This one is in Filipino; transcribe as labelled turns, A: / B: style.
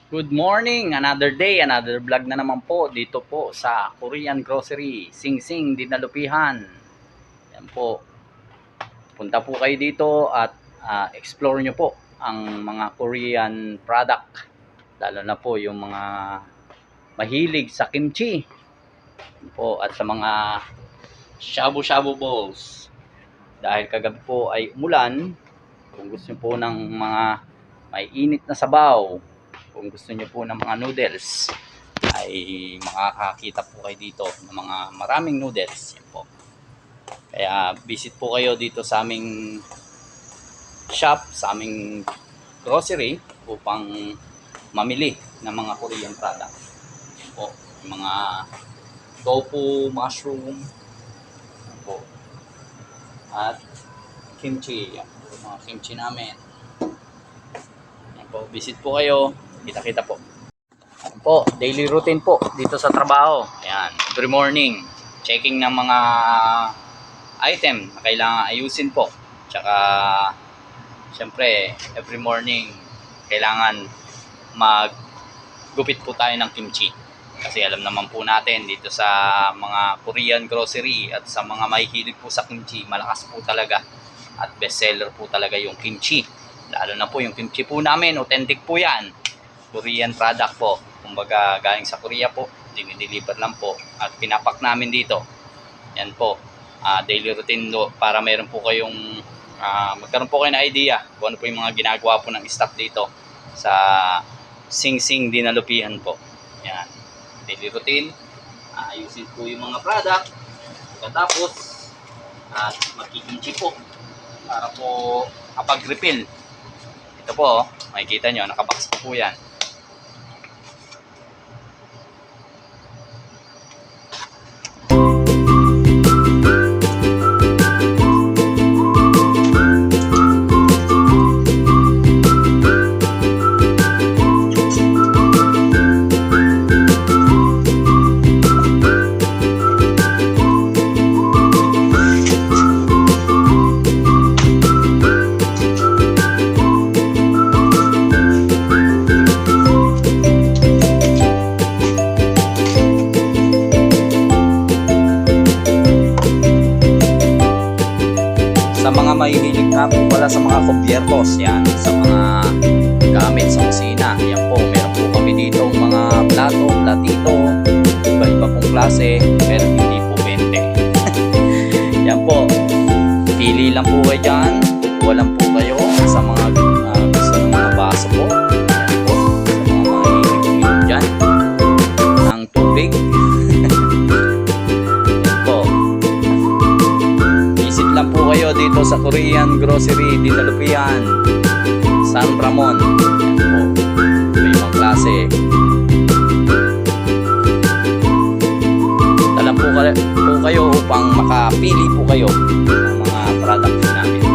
A: Good morning! Another day, another vlog na naman po dito po sa Korean Grocery, Sing Sing Dinalupihan. Yan po. Punta po kayo dito at explore nyo po ang mga Korean product. Lalo na po yung mga mahilig sa kimchi. Yan po, at sa mga shabu-shabu balls. Dahil kagabi po ay umulan, kung gusto nyo po ng mga may init na sabaw, kung gusto niyo po ng mga noodles, ay makakakita po kayo dito ng mga maraming noodles. Yan po. Kaya visit po kayo dito sa aming shop, sa aming grocery upang mamili ng mga Korean product. Yan po. Yung mga tofu, mushroom, yan po. At kimchi. Yan po, mga kimchi namin. Yan po. Visit po kayo. Kita-kita po. Yan po, daily routine po dito sa trabaho. Ayan, every morning, checking ng mga item na kailangan ayusin po. Tsaka, syempre, every morning, kailangan maggupit po tayo ng kimchi. Kasi alam naman po natin dito sa mga Korean grocery at sa mga mahihilig po sa kimchi, malakas po talaga at bestseller po talaga yung kimchi. Lalo na po yung kimchi po namin, authentic po yan. Korean product po. Kumbaga galing sa Korea po, dinideliver lang po at pinapak namin dito. Yan po, daily routine do, para meron po kayong magkaroon po kayo ng idea kung ano po yung mga ginagawa po ng staff dito sa Sing Sing Dinalupihan po. Yan, daily routine, ayusin po yung mga product, pagkatapos at magkikimchi po para po kapag refill. Ito po, makikita nyo, nakabox po yan. Sa mga mahihilig na po pala sa mga kubyertos, yan, sa mga gamit sa kusina, yan po, meron po kami dito mga plato, platito, iba-iba pong klase, pero hindi po 20. Yan po, pili lang po kayo dyan, walang po kayo sa mga gusto ng mga baso po. Yan po, sa mga mahihilig uminom dyan ng tubig. Lang po kayo dito sa Korean Grocery Dinalupihan, San Ramon. Yan po, may mga klase. Dala po kayo upang makapili po kayo ng mga product namin.